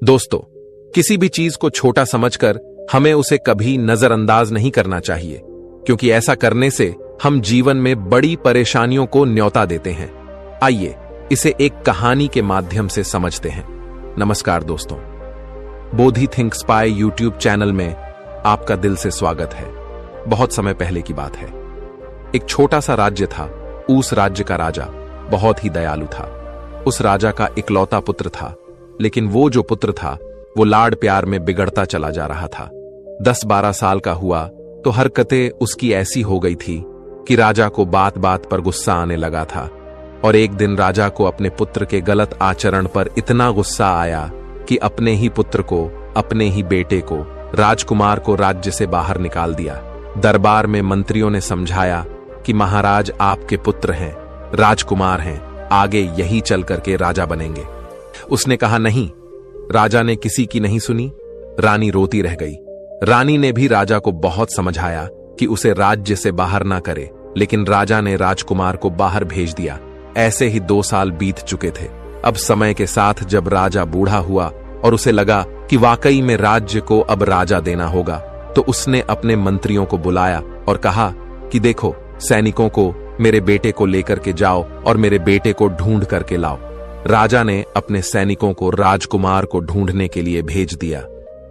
दोस्तों, किसी भी चीज को छोटा समझकर हमें उसे कभी नजरअंदाज नहीं करना चाहिए, क्योंकि ऐसा करने से हम जीवन में बड़ी परेशानियों को न्योता देते हैं। आइए इसे एक कहानी के माध्यम से समझते हैं। नमस्कार दोस्तों, बोधि थिंक स्पाई यूट्यूब चैनल में आपका दिल से स्वागत है। बहुत समय पहले की बात है। एक छोटा सा राज्य था। उस राज्य का राजा बहुत ही दयालु था। उस राजा का इकलौता पुत्र था, लेकिन वो जो पुत्र था वो लाड प्यार में बिगड़ता चला जा रहा था। 10-12 साल का हुआ तो हरकतें उसकी ऐसी हो गई थी कि राजा को बात बात पर गुस्सा आने लगा था। और एक दिन राजा को अपने पुत्र के गलत आचरण पर इतना गुस्सा आया कि अपने ही पुत्र को, अपने ही बेटे को, राजकुमार को राज्य से बाहर निकाल दिया। दरबार में मंत्रियों ने समझाया कि महाराज आपके पुत्र हैं, राजकुमार हैं, आगे यही चल करके राजा बनेंगे। उसने कहा नहीं। राजा ने किसी की नहीं सुनी। रानी रोती रह गई। रानी ने भी राजा को बहुत समझाया कि उसे राज्य से बाहर ना करे, लेकिन राजा ने राजकुमार को बाहर भेज दिया। ऐसे ही 2 साल बीत चुके थे। अब समय के साथ जब राजा बूढ़ा हुआ और उसे लगा कि वाकई में राज्य को अब राजा देना होगा, तो उसने अपने मंत्रियों को बुलाया और कहा कि देखो, सैनिकों को मेरे बेटे को लेकर के जाओ और मेरे बेटे को ढूंढ करके लाओ। राजा ने अपने सैनिकों को राजकुमार को ढूंढने के लिए भेज दिया।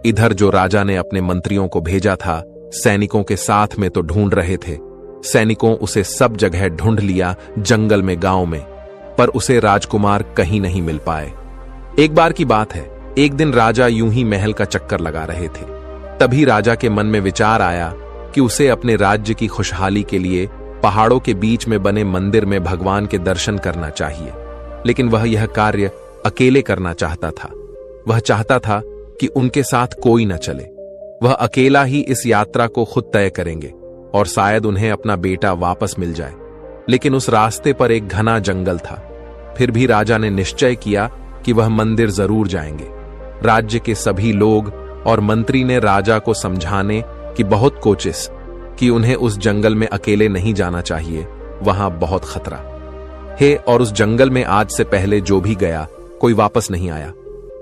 इधर जो राजा ने अपने मंत्रियों को भेजा था, सैनिकों के साथ में तो ढूंढ रहे थे। सैनिकों उसे सब जगह ढूंढ लिया, जंगल में, गांव में, पर उसे राजकुमार कहीं नहीं मिल पाए। एक बार की बात है, एक दिन राजा यूं ही महल का चक्कर लगा रहे थे। तभी राजा के मन में विचार आया कि उसे अपने राज्य की खुशहाली के लिए पहाड़ों के बीच में बने मंदिर में भगवान के दर्शन करना चाहिए। लेकिन वह यह कार्य अकेले करना चाहता था। वह चाहता था कि उनके साथ कोई न चले। वह अकेला ही इस यात्रा को खुद तय करेंगे और शायद उन्हें अपना बेटा वापस मिल जाए। लेकिन उस रास्ते पर एक घना जंगल था। फिर भी राजा ने निश्चय किया कि वह मंदिर जरूर जाएंगे। राज्य के सभी लोग और मंत्री ने राजा को समझाने की बहुत कोशिश कि उन्हें उस जंगल में अकेले नहीं जाना चाहिए, वहां बहुत खतरा है। और उस जंगल में आज से पहले जो भी गया, कोई वापस नहीं आया।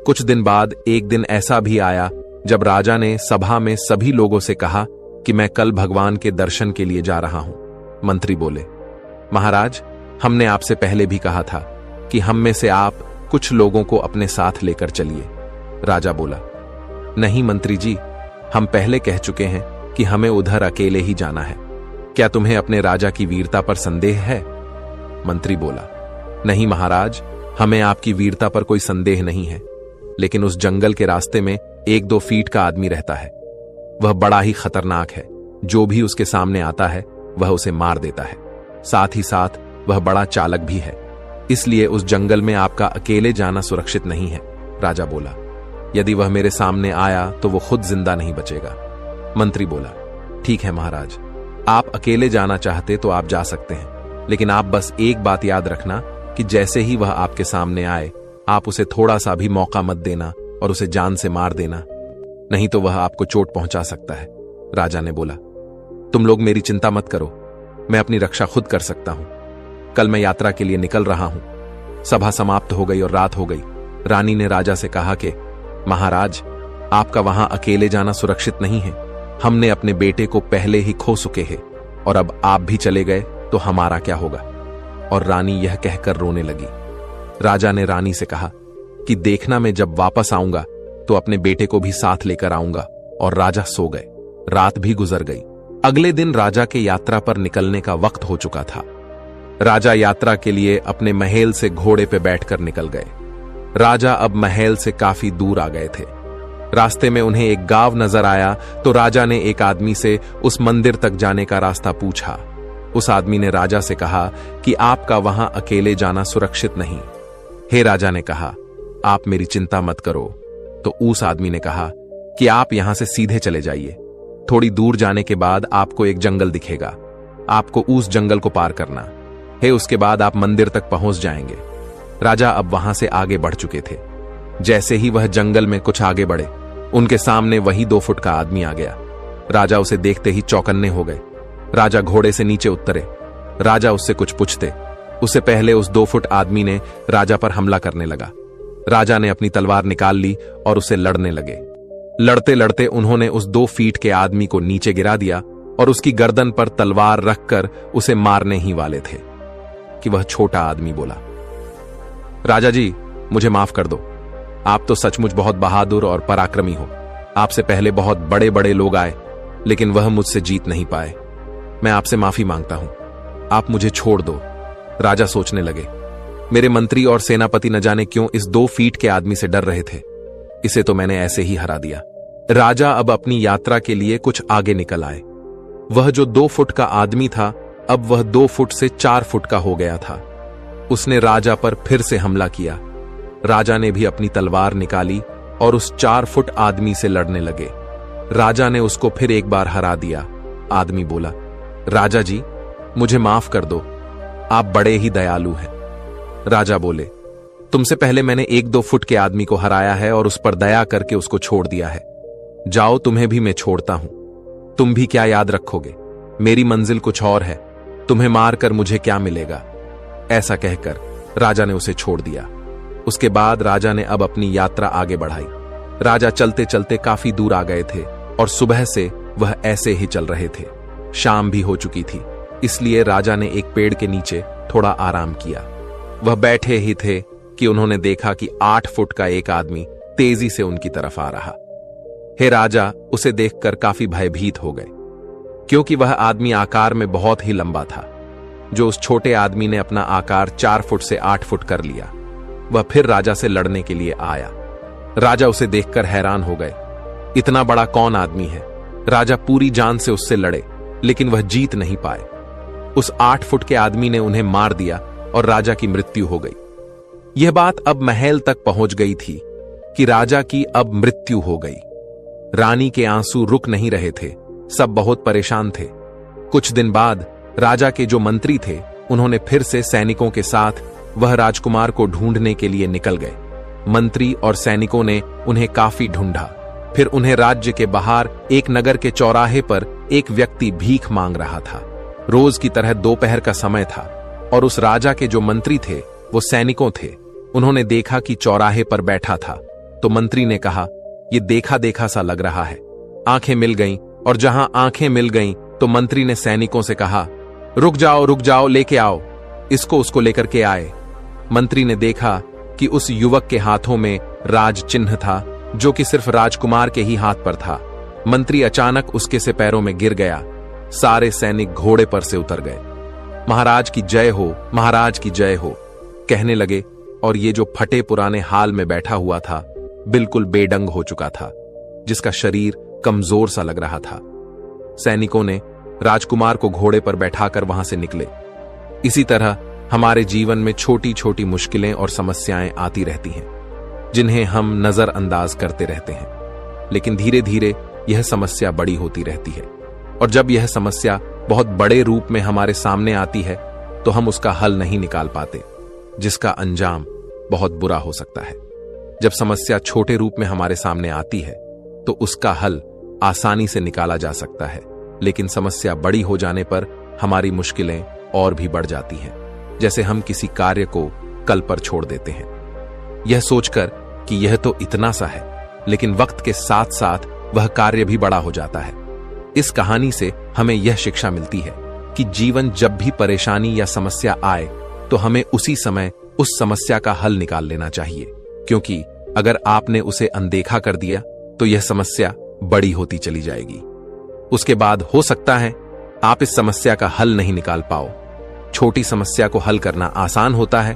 कुछ दिन बाद एक दिन ऐसा भी आया जब राजा ने सभा में सभी लोगों से कहा कि मैं कल भगवान के दर्शन के लिए जा रहा हूं। मंत्री बोले, महाराज, हमने आपसे पहले भी कहा था कि हम में से आप कुछ लोगों को अपने साथ लेकर चलिए। राजा बोला, नहीं मंत्री जी, हम पहले कह चुके हैं कि हमें उधर अकेले ही जाना है। क्या तुम्हें अपने राजा की वीरता पर संदेह है? मंत्री बोला, नहीं महाराज, हमें आपकी वीरता पर कोई संदेह नहीं है, लेकिन उस जंगल के रास्ते में 1-2 फीट का आदमी रहता है। वह बड़ा ही खतरनाक है। जो भी उसके सामने आता है वह उसे मार देता है। साथ ही साथ वह बड़ा चालक भी है। इसलिए उस जंगल में आपका अकेले जाना सुरक्षित नहीं है। राजा बोला, यदि वह मेरे सामने आया तो वो खुद जिंदा नहीं बचेगा। मंत्री बोला, ठीक है महाराज, आप अकेले जाना चाहते तो आप जा सकते हैं, लेकिन आप बस एक बात याद रखना कि जैसे ही वह आपके सामने आए, आप उसे थोड़ा सा भी मौका मत देना और उसे जान से मार देना, नहीं तो वह आपको चोट पहुंचा सकता है। राजा ने बोला, तुम लोग मेरी चिंता मत करो, मैं अपनी रक्षा खुद कर सकता हूं। कल मैं यात्रा के लिए निकल रहा हूं। सभा समाप्त हो गई और रात हो गई। रानी ने राजा से कहा कि महाराज, आपका वहां अकेले जाना सुरक्षित नहीं है। हमने अपने बेटे को पहले ही खो चुके हैं और अब आप भी चले गए तो हमारा क्या होगा? और रानी यह कहकर रोने लगी। राजा ने रानी से कहा कि देखना, मैं जब वापस आऊंगा तो अपने बेटे को भी साथ लेकर आऊंगा। और राजा सो गए। रात भी गुजर गई। अगले दिन राजा के यात्रा पर निकलने का वक्त हो चुका था। राजा यात्रा के लिए अपने महल से घोड़े पे बैठकर निकल गए। राजा अब महल से काफी दूर आ गए थे। रास्ते में उन्हें एक गांव नजर आया तो राजा ने एक आदमी से उस मंदिर तक जाने का रास्ता पूछा। उस आदमी ने राजा से कहा कि आपका वहां अकेले जाना सुरक्षित नहीं। हे राजा ने कहा, आप मेरी चिंता मत करो। तो उस आदमी ने कहा कि आप यहां से सीधे चले जाइए। थोड़ी दूर जाने के बाद आपको एक जंगल दिखेगा। आपको उस जंगल को पार करना है। उसके बाद आप मंदिर तक पहुंच जाएंगे। राजा अब वहां से आगे बढ़ चुके थे। जैसे ही वह जंगल में कुछ आगे बढ़े, उनके सामने वही 2 फुट का आदमी आ गया। राजा उसे देखते ही चौकन्ने हो गए। राजा घोड़े से नीचे उतरे। राजा उससे कुछ पूछते, उससे पहले उस 2 फुट आदमी ने राजा पर हमला करने लगा। राजा ने अपनी तलवार निकाल ली और उसे लड़ने लगे। लड़ते लड़ते उन्होंने उस 2 फीट के आदमी को नीचे गिरा दिया और उसकी गर्दन पर तलवार रखकर उसे मारने ही वाले थे कि वह छोटा आदमी बोला, राजा जी, मुझे माफ कर दो। आप तो सचमुच बहुत बहादुर और पराक्रमी हो। आपसे पहले बहुत बड़े बड़े लोग आए, लेकिन वह मुझसे जीत नहीं पाए। मैं आपसे माफी मांगता हूं। आप मुझे छोड़ दो। राजा सोचने लगे, मेरे मंत्री और सेनापति न जाने क्यों इस 2 फीट के आदमी से डर रहे थे। इसे तो मैंने ऐसे ही हरा दिया। राजा अब अपनी यात्रा के लिए कुछ आगे निकल आए। वह जो 2 फुट का आदमी था, अब वह 2 फुट से 4 फुट का हो गया था। उसने राजा पर फिर से हमला किया। राजा ने भी अपनी तलवार निकाली और उस 4 फुट आदमी से लड़ने लगे। राजा ने उसको फिर एक बार हरा दिया। आदमी बोला, राजा जी, मुझे माफ कर दो। आप बड़े ही दयालु हैं। राजा बोले, तुमसे पहले मैंने 1-2 फुट के आदमी को हराया है और उस पर दया करके उसको छोड़ दिया है। जाओ, तुम्हें भी मैं छोड़ता हूं। तुम भी क्या याद रखोगे? मेरी मंजिल कुछ और है। तुम्हें मारकर मुझे क्या मिलेगा? ऐसा कहकर राजा ने उसे छोड़ दिया। उसके बाद राजा ने अब अपनी यात्रा आगे बढ़ाई। राजा चलते चलते काफी दूर आ गए थे और सुबह से वह ऐसे ही चल रहे थे। शाम भी हो चुकी थी, इसलिए राजा ने एक पेड़ के नीचे थोड़ा आराम किया। वह बैठे ही थे कि उन्होंने देखा कि 8 फुट का एक आदमी तेजी से उनकी तरफ आ रहा। हे राजा उसे देखकर काफी भयभीत हो गए, क्योंकि वह आदमी आकार में बहुत ही लंबा था। जो उस छोटे आदमी ने अपना आकार 4 फुट से 8 फुट कर लिया। वह फिर राजा से लड़ने के लिए आया। राजा उसे देखकर हैरान हो गए। इतना बड़ा कौन आदमी है? राजा पूरी जान से उससे लड़े, लेकिन वह जीत नहीं पाए। उस 8 फुट के आदमी ने उन्हें मार दिया और राजा की मृत्यु हो गई। यह बात अब महल तक पहुंच गई थी कि राजा की अब मृत्यु हो गई। रानी के आंसू रुक नहीं रहे थे। सब बहुत परेशान थे। कुछ दिन बाद राजा के जो मंत्री थे, उन्होंने फिर से सैनिकों के साथ वह राजकुमार को ढूंढने के लिए निकल गए। मंत्री और सैनिकों ने उन्हें काफी ढूंढा। फिर उन्हें राज्य के बाहर एक नगर के चौराहे पर एक व्यक्ति भीख मांग रहा था। रोज की तरह दोपहर का समय था और उस राजा के जो मंत्री थे वो सैनिकों थे। उन्होंने देखा कि चौराहे पर बैठा था, तो मंत्री ने कहा, ये देखा देखा सा लग रहा है। आंखें मिल गईं, और जहां आंखें मिल गईं तो मंत्री ने सैनिकों से कहा, रुक जाओ, लेके आओ। इसको उसको लेकर के आए। मंत्री ने देखा कि उस युवक के हाथों में राज चिन्ह था, जो कि सिर्फ राजकुमार के ही हाथ पर था। मंत्री अचानक उसके से पैरों में गिर गया। सारे सैनिक घोड़े पर से उतर गए। महाराज की जय हो, महाराज की जय हो कहने लगे, और ये जो फटे पुराने हाल में बैठा हुआ था बिल्कुल बेडंग हो चुका था, जिसका शरीर कमजोर सा लग रहा था। सैनिकों ने राजकुमार को घोड़े पर बैठाकर वहां से निकले। इसी तरह हमारे जीवन में छोटी छोटी मुश्किलें और समस्याएं आती रहती हैं, जिन्हें हम नजरअंदाज करते रहते हैं, लेकिन धीरे धीरे यह समस्या बड़ी होती रहती है। और जब यह समस्या बहुत बड़े रूप में हमारे सामने आती है तो हम उसका हल नहीं निकाल पाते, जिसका अंजाम बहुत बुरा हो सकता है। जब समस्या छोटे रूप में हमारे सामने आती है तो उसका हल आसानी से निकाला जा सकता है, लेकिन समस्या बड़ी हो जाने पर हमारी मुश्किलें और भी बढ़ जाती हैं। जैसे हम किसी कार्य को कल पर छोड़ देते हैं, यह सोचकर कि यह तो इतना सा है, लेकिन वक्त के साथ साथ वह कार्य भी बड़ा हो जाता है। इस कहानी से हमें यह शिक्षा मिलती है कि जीवन जब भी परेशानी या समस्या आए तो हमें उसी समय उस समस्या का हल निकाल लेना चाहिए, क्योंकि अगर आपने उसे अनदेखा कर दिया तो यह समस्या बड़ी होती चली जाएगी। उसके बाद हो सकता है आप इस समस्या का हल नहीं निकाल पाओ। छोटी समस्या को हल करना आसान होता है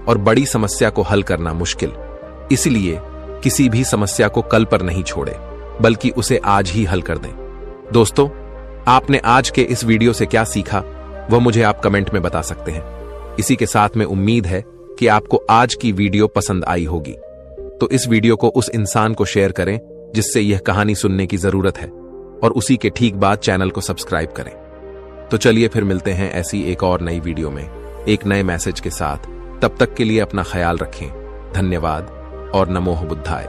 और बड़ी समस्या को हल करना मुश्किल। इसलिए किसी भी समस्या को कल पर नहीं छोड़े, बल्कि उसे आज ही हल कर दें। दोस्तों, आपने आज के इस वीडियो से क्या सीखा वह मुझे आप कमेंट में बता सकते हैं। इसी के साथ में उम्मीद है कि आपको आज की वीडियो पसंद आई होगी, तो इस वीडियो को उस इंसान को शेयर करें जिससे यह कहानी सुनने की जरूरत है, और उसी के ठीक बाद चैनल को सब्सक्राइब करें। तो चलिए फिर मिलते हैं ऐसी एक और नई वीडियो में एक नए मैसेज के साथ। तब तक के लिए अपना ख्याल रखें। धन्यवाद और नमो बुद्धाय।